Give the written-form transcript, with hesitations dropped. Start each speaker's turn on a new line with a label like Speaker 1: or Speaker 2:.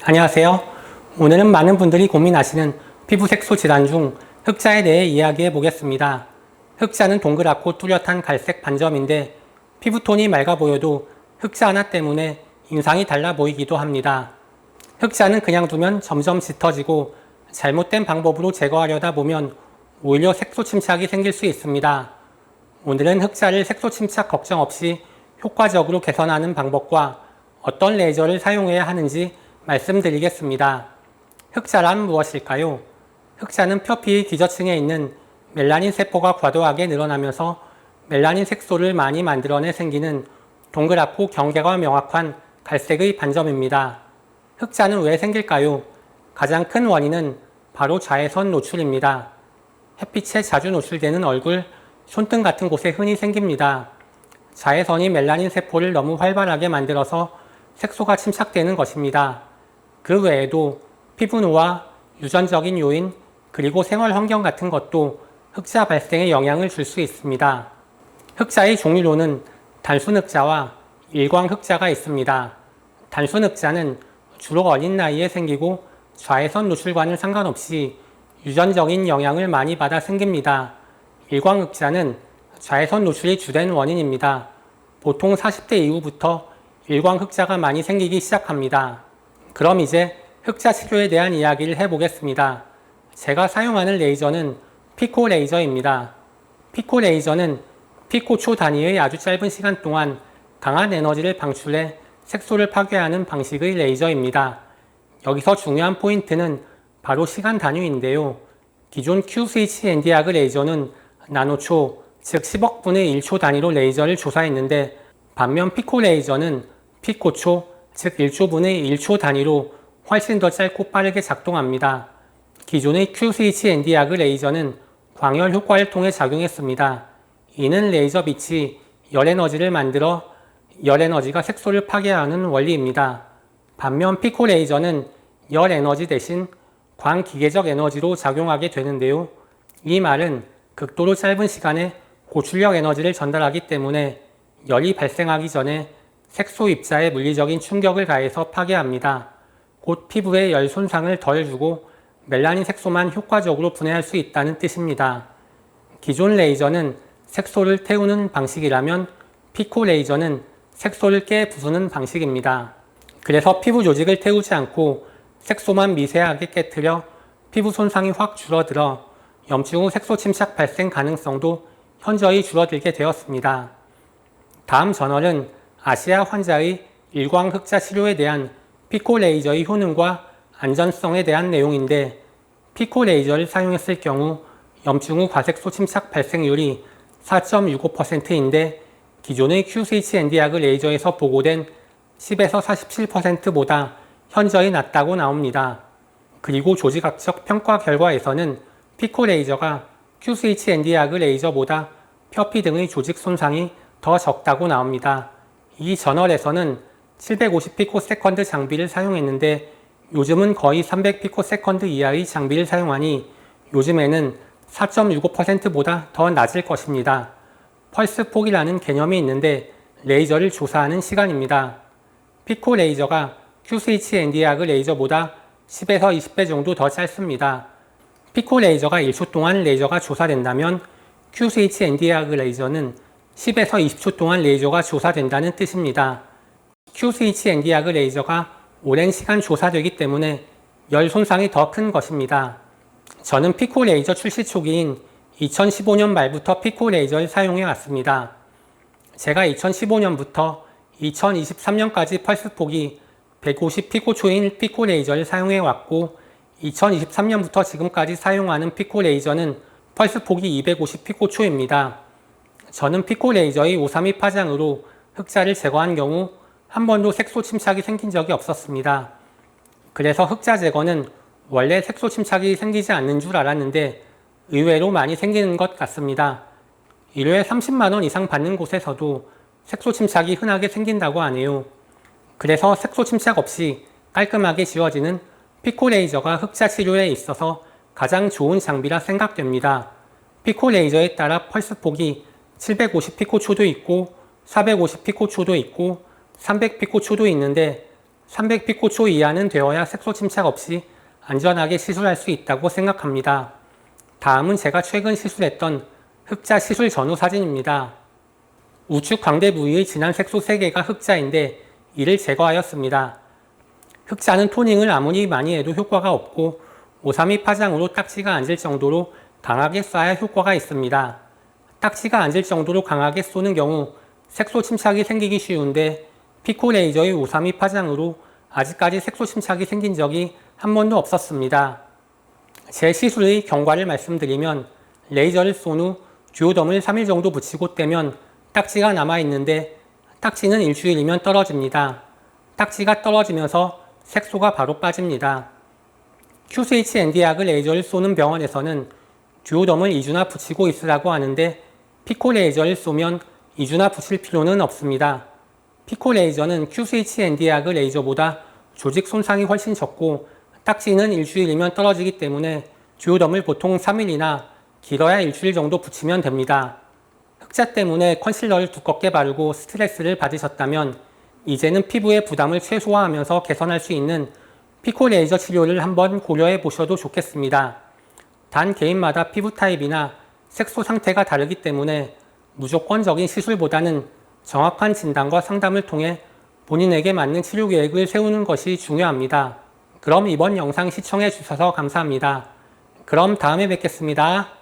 Speaker 1: 안녕하세요. 오늘은 많은 분들이 고민하시는 피부 색소 질환 중 흑자에 대해 이야기해 보겠습니다. 흑자는 동그랗고 뚜렷한 갈색 반점인데 피부톤이 맑아 보여도 흑자 하나 때문에 인상이 달라 보이기도 합니다. 흑자는 그냥 두면 점점 짙어지고 잘못된 방법으로 제거하려다 보면 오히려 색소 침착이 생길 수 있습니다. 오늘은 흑자를 색소 침착 걱정 없이 효과적으로 개선하는 방법과 어떤 레이저를 사용해야 하는지 말씀드리겠습니다. 흑자란 무엇일까요? 흑자는 표피 기저층에 있는 멜라닌 세포가 과도하게 늘어나면서 멜라닌 색소를 많이 만들어내 생기는 동그랗고 경계가 명확한 갈색의 반점입니다. 흑자는 왜 생길까요? 가장 큰 원인은 바로 자외선 노출입니다. 햇빛에 자주 노출되는 얼굴, 손등 같은 곳에 흔히 생깁니다. 자외선이 멜라닌 세포를 너무 활발하게 만들어서 색소가 침착되는 것입니다. 그 외에도 피부 노화, 유전적인 요인, 그리고 생활 환경 같은 것도 흑자 발생에 영향을 줄 수 있습니다. 흑자의 종류로는 단순 흑자와 일광 흑자가 있습니다. 단순 흑자는 주로 어린 나이에 생기고 자외선 노출과는 상관없이 유전적인 영향을 많이 받아 생깁니다. 일광 흑자는 자외선 노출이 주된 원인입니다. 보통 40대 이후부터 일광 흑자가 많이 생기기 시작합니다. 그럼 이제 흑자 치료에 대한 이야기를 해보겠습니다. 제가 사용하는 레이저는 피코 레이저입니다. 피코 레이저는 피코초 단위의 아주 짧은 시간 동안 강한 에너지를 방출해 색소를 파괴하는 방식의 레이저입니다. 여기서 중요한 포인트는 바로 시간 단위인데요. 기존 Q-스위치 엔디아그 레이저는 나노초, 즉 10억 분의 1초 단위로 레이저를 조사했는데 반면 피코 레이저는 피코초, 즉 1조 분의 1초 단위로 훨씬 더 짧고 빠르게 작동합니다. 기존의 Q-스위치 엔디아그 레이저는 광열 효과를 통해 작용했습니다. 이는 레이저 빛이 열 에너지를 만들어 열 에너지가 색소를 파괴하는 원리입니다. 반면 피코 레이저는 열 에너지 대신 광기계적 에너지로 작용하게 되는데요. 이 말은 극도로 짧은 시간에 고출력 에너지를 전달하기 때문에 열이 발생하기 전에 색소 입자에 물리적인 충격을 가해서 파괴합니다. 곧 피부에 열 손상을 덜 주고 멜라닌 색소만 효과적으로 분해할 수 있다는 뜻입니다. 기존 레이저는 색소를 태우는 방식이라면 피코 레이저는 색소를 깨 부수는 방식입니다. 그래서 피부 조직을 태우지 않고 색소만 미세하게 깨트려 피부 손상이 확 줄어들어 염증 후 색소 침착 발생 가능성도 현저히 줄어들게 되었습니다. 다음 저널은 아시아 환자의 일광 흑자 치료에 대한 피코 레이저의 효능과 안전성에 대한 내용인데 피코 레이저를 사용했을 경우 염증 후 과색소 침착 발생률이 4.65%인데 기존의 Q-스위치 엔디아그 레이저에서 보고된 10에서 47%보다 현저히 낮다고 나옵니다. 그리고 조직학적 평가 결과에서는 피코 레이저가 Q-스위치 엔디아그 레이저보다 표피 등의 조직 손상이 더 적다고 나옵니다. 이 저널에서는 750피코세컨드 장비를 사용했는데 요즘은 거의 300피코세컨드 이하의 장비를 사용하니 요즘에는 4.65%보다 더 낮을 것입니다. 펄스 폭이라는 개념이 있는데 레이저를 조사하는 시간입니다. 피코 레이저가 Q-스위치 엔디아그 레이저보다 10에서 20배 정도 더 짧습니다. 피코 레이저가 1초 동안 레이저가 조사된다면 Q-스위치 엔디아그 레이저는 10에서 20초 동안 레이저가 조사된다는 뜻입니다. Q-스위치 엔디아그 레이저가 오랜 시간 조사되기 때문에 열 손상이 더 큰 것입니다. 저는 피코 레이저 출시 초기인 2015년 말부터 피코 레이저를 사용해 왔습니다. 제가 2015년부터 2023년까지 펄스 폭이 150피코초인 피코 레이저를 사용해 왔고 2023년부터 지금까지 사용하는 피코 레이저는 펄스 폭이 250피코초입니다. 저는 피코 레이저의 532 파장으로 흑자를 제거한 경우 한 번도 색소 침착이 생긴 적이 없었습니다. 그래서 흑자 제거는 원래 색소 침착이 생기지 않는 줄 알았는데 의외로 많이 생기는 것 같습니다. 일회에 30만원 이상 받는 곳에서도 색소 침착이 흔하게 생긴다고 하네요. 그래서 색소 침착 없이 깔끔하게 지워지는 피코 레이저가 흑자 치료에 있어서 가장 좋은 장비라 생각됩니다. 피코 레이저에 따라 펄스 폭이 750피코초도 있고 450피코초도 있고 300피코초도 있는데 300피코초 이하는 되어야 색소 침착 없이 안전하게 시술할 수 있다고 생각합니다. 다음은 제가 최근 시술했던 흑자 시술 전후 사진입니다. 우측 광대 부위의 진한 색소 3개가 흑자인데 이를 제거하였습니다. 흑자는 토닝을 아무리 많이 해도 효과가 없고 532 파장으로 딱지가 앉을 정도로 강하게 쏴야 효과가 있습니다. 딱지가 앉을 정도로 강하게 쏘는 경우 색소 침착이 생기기 쉬운데 피코 레이저의 532 파장으로 아직까지 색소 침착이 생긴 적이 한 번도 없었습니다. 제 시술의 경과를 말씀드리면 레이저를 쏜 후 듀오덤을 3일 정도 붙이고 떼면 딱지가 남아있는데 딱지는 일주일이면 떨어집니다. 딱지가 떨어지면서 색소가 바로 빠집니다. QCH ND약을 레이저를 쏘는 병원에서는 듀오덤을 2주나 붙이고 있으라고 하는데 피코 레이저를 쏘면 2주나 붙일 필요는 없습니다. 피코 레이저는 QCH ND약 레이저보다 조직 손상이 훨씬 적고 딱지는 일주일이면 떨어지기 때문에 듀오덤을 보통 3일이나 길어야 일주일 정도 붙이면 됩니다. 흑자 때문에 컨실러를 두껍게 바르고 스트레스를 받으셨다면 이제는 피부의 부담을 최소화하면서 개선할 수 있는 피코 레이저 치료를 한번 고려해 보셔도 좋겠습니다. 단 개인마다 피부 타입이나 색소 상태가 다르기 때문에 무조건적인 시술보다는 정확한 진단과 상담을 통해 본인에게 맞는 치료 계획을 세우는 것이 중요합니다. 그럼 이번 영상 시청해 주셔서 감사합니다. 그럼 다음에 뵙겠습니다.